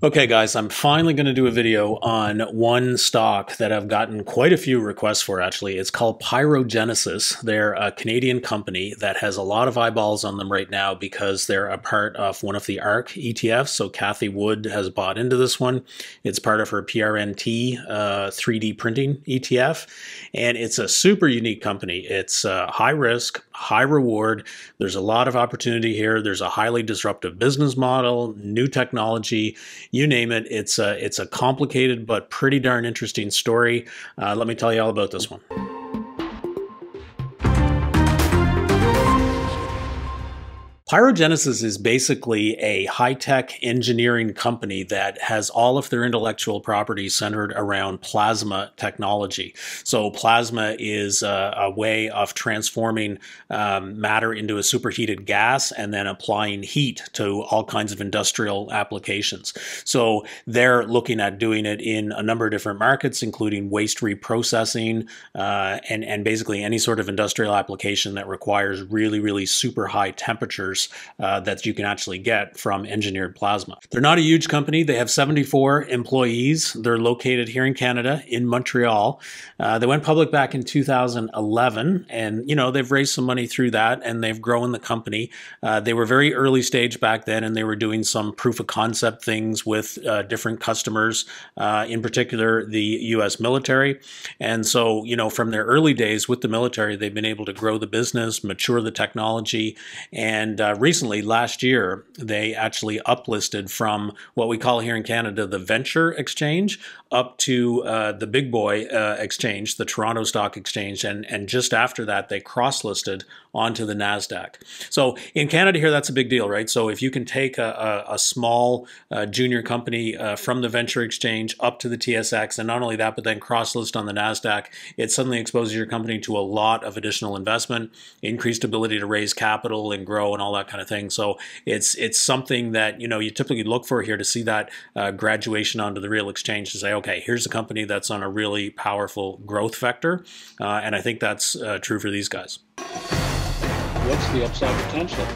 Okay guys, I'm finally going to do a video on one stock that I've gotten quite a few requests for actually. It's called Pyrogenesis. They're a Canadian company that has a lot of eyeballs on them right now because they're a part of one of the ARK ETFs. So Cathie Wood has bought into this one. It's part of her PRNT 3D printing ETF. And it's a super unique company. It's high risk, high reward. There's a lot of opportunity here. There's a highly disruptive business model, new technology. You name it, it's a complicated but pretty darn interesting story. Let me tell you all about this one. Pyrogenesis is basically a high-tech engineering company that has all of their intellectual property centered around plasma technology. So plasma is a way of transforming matter into a superheated gas and then applying heat to all kinds of industrial applications. So they're looking at doing it in a number of different markets, including waste reprocessing and basically any sort of industrial application that requires really, really super high temperatures that you can actually get from engineered plasma. They're not a huge company. They have 74 employees. They're located here in Canada, in Montreal. They went public back in 2011, and they've raised some money through that, and they've grown the company. They were very early stage back then, and they were doing some proof of concept things with different customers, in particular the U.S. military. And so, from their early days with the military, they've been able to grow the business, mature the technology, and recently, last year, they actually uplisted from what we call here in Canada the venture exchange up to the big boy exchange, the Toronto Stock Exchange, and just after that, they cross-listed onto the Nasdaq. So in Canada here, that's a big deal, right? So if you can take a small junior company from the venture exchange up to the TSX, and not only that, but then cross-list on the Nasdaq, it suddenly exposes your company to a lot of additional investment, increased ability to raise capital and grow and all that kind of thing. So it's something that you typically look for here to see that graduation onto the real exchange to say, okay, here's a company that's on a really powerful growth vector, and I think that's true for these guys. What's the upside potential?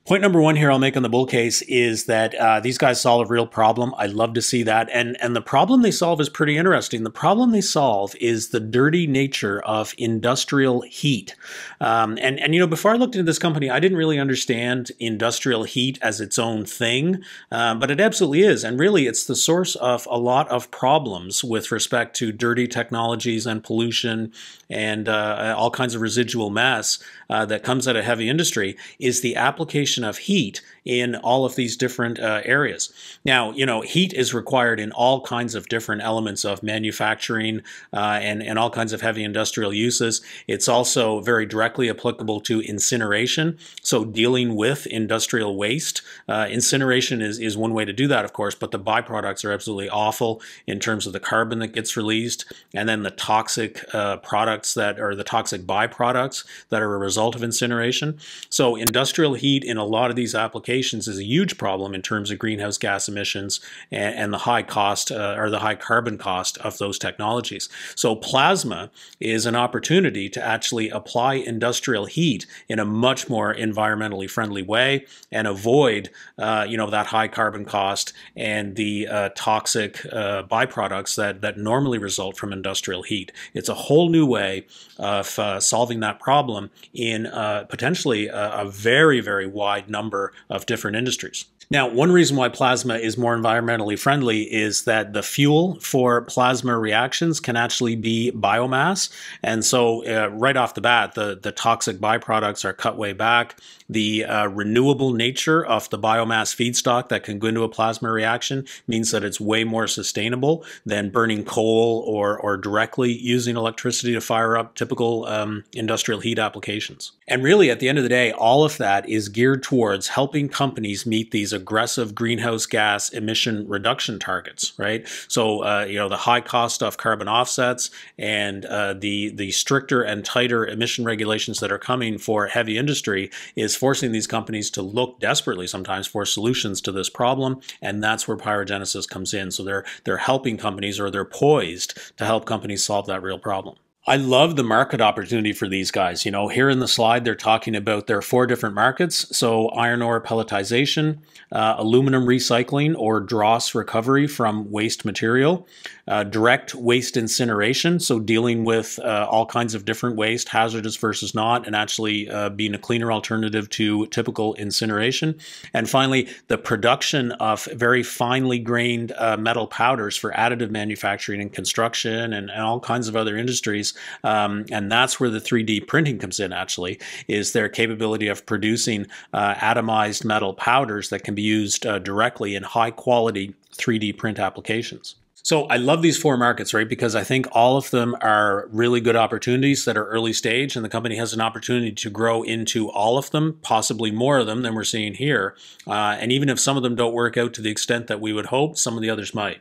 Point number one here I'll make on the bull case is that these guys solve a real problem. I love to see that. And the problem they solve is pretty interesting. The problem they solve is the dirty nature of industrial heat. Before I looked into this company, I didn't really understand industrial heat as its own thing, but it absolutely is. And really, it's the source of a lot of problems with respect to dirty technologies and pollution and all kinds of residual mess that comes out of heavy industry is the application of heat in all of these different areas. Now, heat is required in all kinds of different elements of manufacturing and all kinds of heavy industrial uses. It's also very directly applicable to incineration, so dealing with industrial waste. Incineration is one way to do that, of course, but the byproducts are absolutely awful in terms of the carbon that gets released, and then the toxic products that are the toxic byproducts that are a result of incineration. So industrial heat in a lot of these applications is a huge problem in terms of greenhouse gas emissions and the high cost or the high carbon cost of those technologies. So plasma is an opportunity to actually apply industrial heat in a much more environmentally friendly way and avoid that high carbon cost and the toxic byproducts that normally result from industrial heat. It's a whole new way of solving that problem in potentially a very, very wide number of different industries. Now, one reason why plasma is more environmentally friendly is that the fuel for plasma reactions can actually be biomass. And so right off the bat, the toxic byproducts are cut way back. The renewable nature of the biomass feedstock that can go into a plasma reaction means that it's way more sustainable than burning coal or directly using electricity to fire up typical industrial heat applications. And really, at the end of the day, all of that is geared towards helping companies meet these aggressive greenhouse gas emission reduction targets, right? So, the high cost of carbon offsets and the stricter and tighter emission regulations that are coming for heavy industry is forcing these companies to look desperately sometimes for solutions to this problem, and that's where Pyrogenesis comes in. So they're helping companies, or they're poised to help companies solve that real problem. I love the market opportunity for these guys. You know, here in the slide, they're talking about their 4 different markets. So iron ore pelletization, aluminum recycling or dross recovery from waste material, direct waste incineration. So dealing with all kinds of different waste, hazardous versus not, and actually being a cleaner alternative to typical incineration. And finally, the production of very finely grained metal powders for additive manufacturing and construction and all kinds of other industries. And that's where the 3D printing comes in, actually, is their capability of producing atomized metal powders that can be used directly in high quality 3D print applications. So I love these 4 markets, right? Because I think all of them are really good opportunities that are early stage, and the company has an opportunity to grow into all of them, possibly more of them than we're seeing here. And even if some of them don't work out to the extent that we would hope, some of the others might.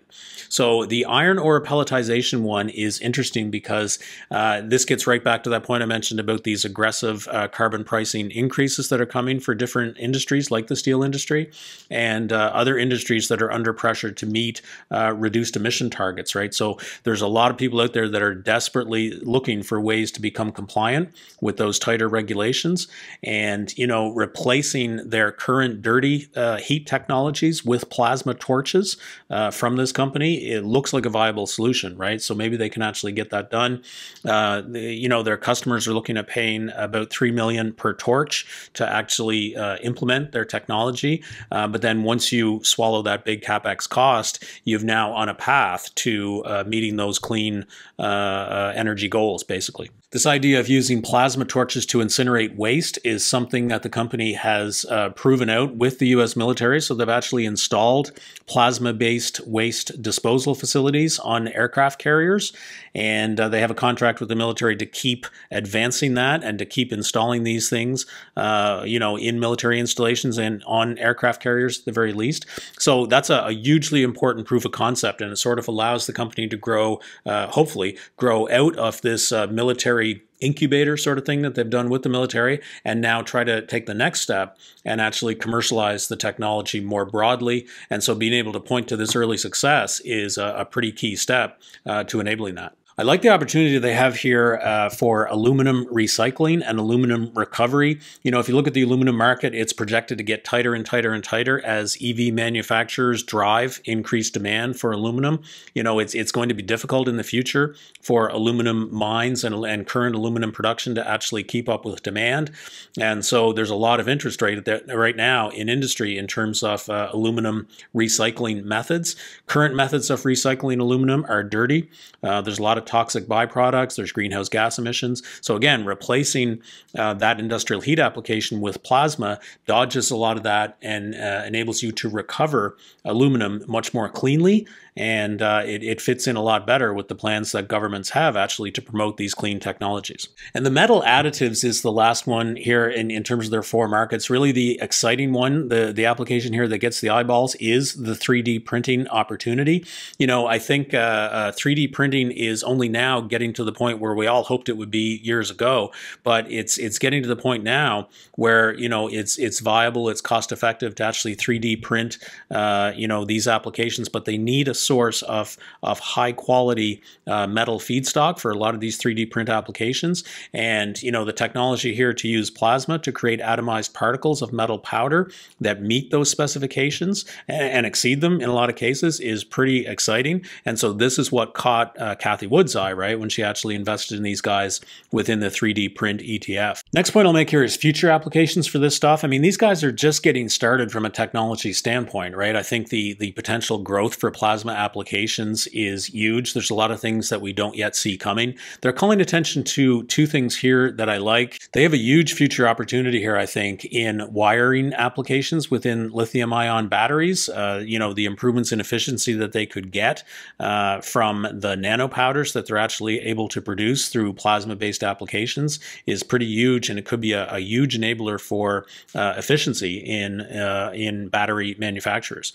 So the iron ore pelletization one is interesting because this gets right back to that point I mentioned about these aggressive carbon pricing increases that are coming for different industries like the steel industry and other industries that are under pressure to meet reduced emission targets, right? So there's a lot of people out there that are desperately looking for ways to become compliant with those tighter regulations, and, you know, replacing their current dirty heat technologies with plasma torches from this company, it looks like a viable solution, right? So maybe they can actually get that done. You know, their customers are looking at paying about $3 million per torch to actually implement their technology. But then once you swallow that big CapEx cost, you've now on a path to meeting those clean energy goals, basically. This idea of using plasma torches to incinerate waste is something that the company has proven out with the U.S. military. So they've actually installed plasma-based waste disposal facilities on aircraft carriers, and they have a contract with the military to keep advancing that and to keep installing these things, you know, in military installations and on aircraft carriers at the very least. So that's a hugely important proof of concept, and it sort of allows the company to grow, hopefully, grow out of this military incubator sort of thing that they've done with the military, and now try to take the next step and actually commercialize the technology more broadly. And so being able to point to this early success is a pretty key step to enabling that. I like the opportunity they have here for aluminum recycling and aluminum recovery. You know, if you look at the aluminum market, it's projected to get tighter and tighter and tighter as EV manufacturers drive increased demand for aluminum. You know, it's going to be difficult in the future for aluminum mines and current aluminum production to actually keep up with demand. And so there's a lot of interest right now in industry in terms of aluminum recycling methods. Current methods of recycling aluminum are dirty. There's a lot of toxic byproducts, there's greenhouse gas emissions. So again, replacing that industrial heat application with plasma dodges a lot of that and enables you to recover aluminum much more cleanly, and it fits in a lot better with the plans that governments have actually to promote these clean technologies. And the metal additives is the last one here in terms of their 4 markets. Really the exciting one, the application here that gets the eyeballs is the 3D printing opportunity. You know, I think 3D printing is only now getting to the point where we all hoped it would be years ago, but it's getting to the point now where, you know, it's viable, it's cost effective to actually 3D print you know, these applications, but they need a source of high quality metal feedstock for a lot of these 3D print applications. And, you know, the technology here to use plasma to create atomized particles of metal powder that meet those specifications and exceed them in a lot of cases is pretty exciting. And so this is what caught Cathie Wood's eye, right, when she actually invested in these guys within the 3D print ETF. Next point I'll make here is future applications for this stuff. I mean, these guys are just getting started from a technology standpoint, right? I think the potential growth for plasma applications is huge. There's a lot of things that we don't yet see coming. They're calling attention to 2 things here that I like. They have a huge future opportunity here, I think, in wiring applications within lithium-ion batteries. You know, the improvements in efficiency that they could get from the nanopowders that they're actually able to produce through plasma-based applications is pretty huge, and it could be a huge enabler for efficiency in battery manufacturers.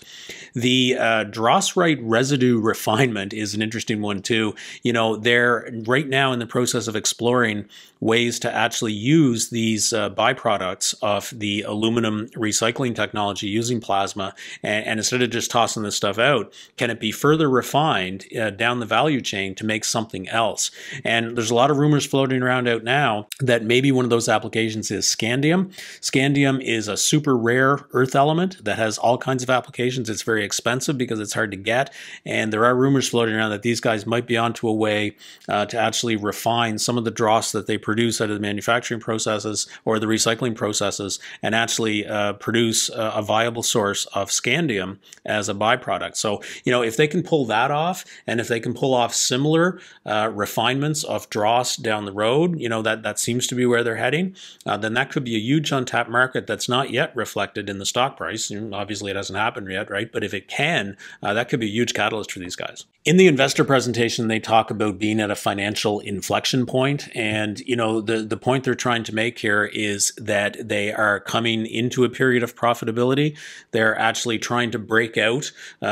The drossite residue refinement is an interesting one too. You know, they're right now in the process of exploring ways to actually use these byproducts of the aluminum recycling technology using plasma, and instead of just tossing this stuff out, can it be further refined down the value chain to make something else. And there's a lot of rumors floating around out now that maybe one of those applications is scandium. Scandium is a super rare earth element that has all kinds of applications. It's very expensive because it's hard to get. And there are rumors floating around that these guys might be onto a way to actually refine some of the dross that they produce out of the manufacturing processes or the recycling processes and actually produce a viable source of scandium as a byproduct. So, you know, if they can pull that off, and if they can pull off similar refinements of dross down the road, you know, that seems to be where they're heading, then that could be a huge untapped market that's not yet reflected in the stock price. You know, obviously, it hasn't happened yet, right? But if it can, that could be a huge catalyst for these guys. In the investor presentation, they talk about being at a financial inflection point. And, you know, the point they're trying to make here is that they are coming into a period of profitability. They're actually trying to break out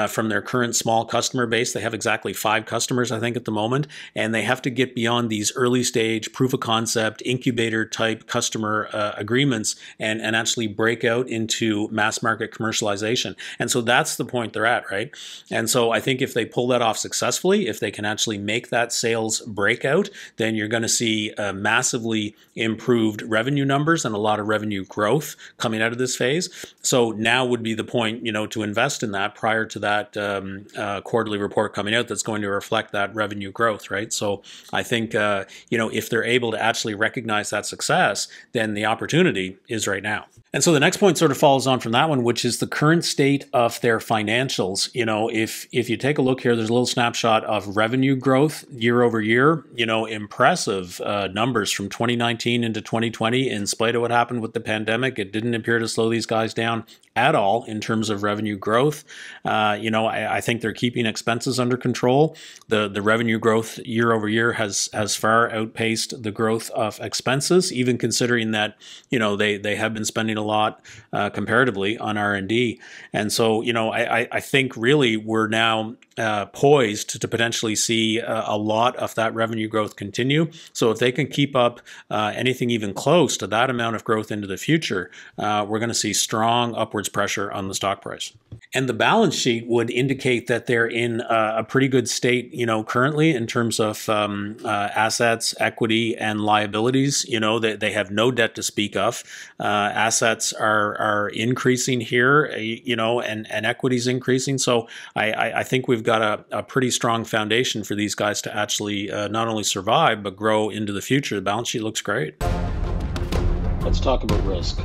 from their current small customer base. They have exactly 5 customers, I think, at the moment. And they have to get beyond these early stage proof of concept, incubator type customer agreements and actually break out into mass market commercialization. And so that's the point they're at, right? And so I think if they pull that off successfully, if they can actually make that sales breakout, then you're going to see massively improved revenue numbers and a lot of revenue growth coming out of this phase. So now would be the point, you know, to invest in that prior to that quarterly report coming out that's going to reflect that revenue growth, right? So I think, you know, if they're able to actually recognize that success, then the opportunity is right now. And so the next point sort of follows on from that one, which is the current state of their financials. You know, if you take a look here, there's a little snapshot of revenue growth year over year, you know, impressive numbers from 2019 into 2020. In spite of what happened with the pandemic, it didn't appear to slow these guys down at all in terms of revenue growth. You know, I think they're keeping expenses under control. The revenue growth year over year has far outpaced the growth of expenses, even considering that, you know, they have been spending a lot comparatively on R&D. And so, you know, I think really we're now poised to potentially see a lot of that revenue growth continue. So if they can keep up anything even close to that amount of growth into the future, we're going to see strong upwards pressure on the stock price. And the balance sheet would indicate that they're in a pretty good state, you know, currently in terms of assets, equity, and liabilities. You know, they have no debt to speak of. Assets are increasing here, you know, and equity's increasing. So I think we've got a pretty strong foundation for these guys to actually not only survive, but grow into the future. The balance sheet looks great. Let's talk about risk.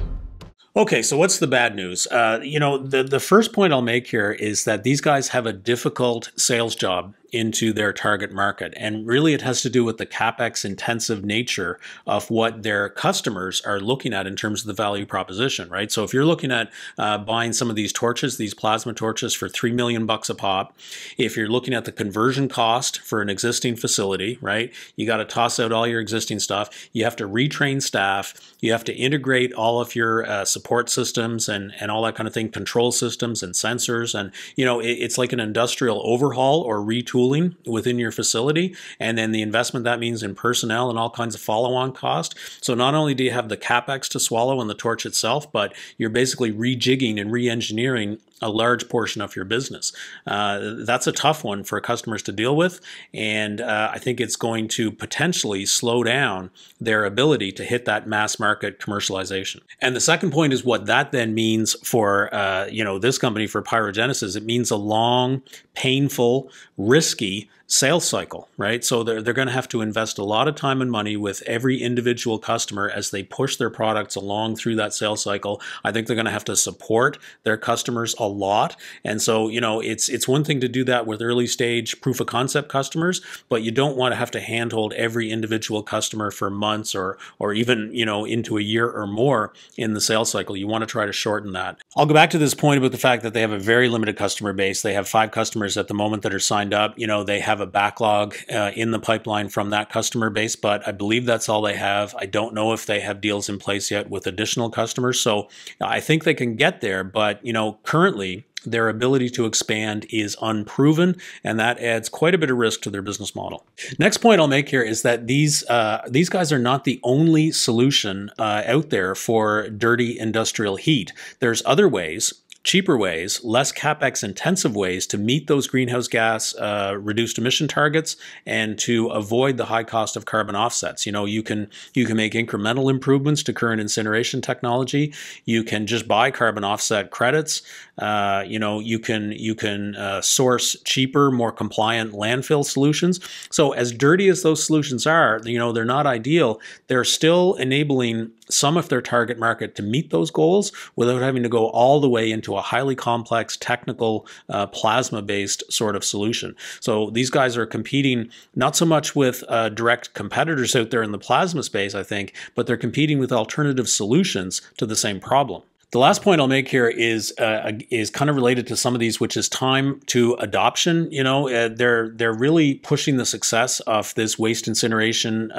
Okay, so what's the bad news? You know, the first point I'll make here is that these guys have a difficult sales job into their target market. And really it has to do with the CapEx intensive nature of what their customers are looking at in terms of the value proposition, right? So if you're looking at buying some of these torches, these plasma torches for $3 million a pop, if you're looking at the conversion cost for an existing facility, right? You got to toss out all your existing stuff. You have to retrain staff. You have to integrate all of your support systems and all that kind of thing, control systems and sensors. And, you know, it's like an industrial overhaul or retooling within your facility, and then the investment that means in personnel and all kinds of follow-on cost. So not only do you have the CapEx to swallow in the torch itself, but you're basically rejigging and re-engineering a large portion of your business. That's a tough one for customers to deal with, and I think it's going to potentially slow down their ability to hit that mass market commercialization. And the second point is what that then means for you know, this company, for Pyrogenesis. It means a long, painful, risky sales cycle, right? So they're going to have to invest a lot of time and money with every individual customer as they push their products along through that sales cycle. I think they're going to have to support their customers a lot. And so, you know, it's one thing to do that with early stage proof of concept customers, but you don't want to have to handhold every individual customer for months or even, you know, into a year or more in the sales cycle. You want to try to shorten that. I'll go back to this point about the fact that they have a very limited customer base. They have 5 customers at the moment that are signed up. You know, they have a backlog in the pipeline from that customer base, but I believe that's all they have. I don't know if they have deals in place yet with additional customers. So I think they can get there, but, you know, currently their ability to expand is unproven, and that adds quite a bit of risk to their business model. Next point I'll make here is that these guys are not the only solution out there for dirty industrial heat. There's other ways cheaper ways, less capex intensive ways to meet those greenhouse gas reduced emission targets and to avoid the high cost of carbon offsets. You know, you can make incremental improvements to current incineration technology. You can just buy carbon offset credits. You know, you can source cheaper, more compliant landfill solutions. So as dirty as those solutions are, you know, they're not ideal. They're still enabling some of their target market to meet those goals without having to go all the way into a highly complex technical plasma-based sort of solution. So these guys are competing not so much with direct competitors out there in the plasma space, I think, but they're competing with alternative solutions to the same problem. The last point I'll make here is kind of related to some of these, which is time to adoption. You know, they're really pushing the success of this waste incineration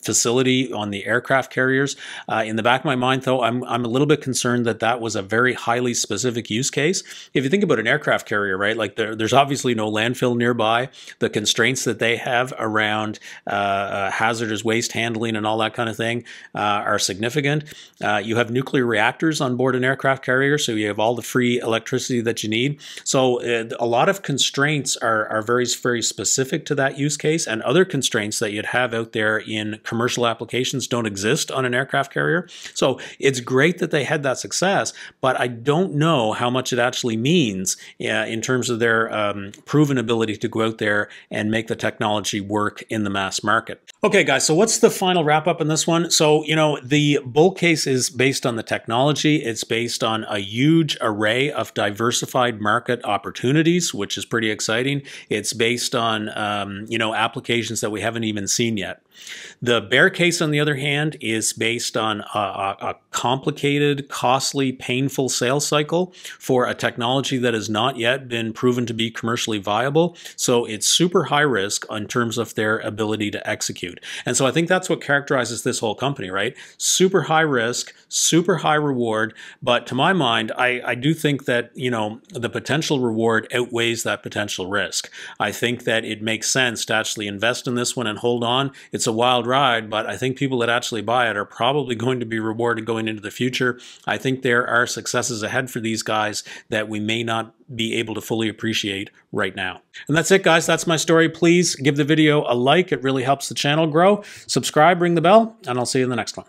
facility on the aircraft carriers. In the back of my mind, though, I'm a little bit concerned that that was a very highly specific use case. If you think about an aircraft carrier, right, like there's obviously no landfill nearby. The constraints that they have around hazardous waste handling and all that kind of thing are significant. You have nuclear reactors on board an aircraft carrier, so you have all the free electricity that you need. So a lot of constraints are very, very specific to that use case, and other constraints that you'd have out there in commercial applications don't exist on an aircraft carrier. So it's great that they had that success, but I don't know how much it actually means in terms of their proven ability to go out there and make the technology work in the mass market. Okay, guys, so what's the final wrap up in this one? So, you know, the bull case is based on the technology. It's based on a huge array of diversified market opportunities, which is pretty exciting. It's based on, you know, applications that we haven't even seen yet. The bear case, on the other hand, is based on a complicated, costly, painful sales cycle for a technology that has not yet been proven to be commercially viable. So it's super high risk in terms of their ability to execute. And so I think that's what characterizes this whole company, right? Super high risk, super high reward. But to my mind, I do think that, you know, the potential reward outweighs that potential risk. I think that it makes sense to actually invest in this one and hold on. It's a wild ride, but I think people that actually buy it are probably going to be rewarded going into the future. I think there are successes ahead for these guys that we may not be able to fully appreciate right now. And that's it, guys. That's my story. Please give the video a like. It really helps the channel grow. Subscribe, ring the bell, and I'll see you in the next one.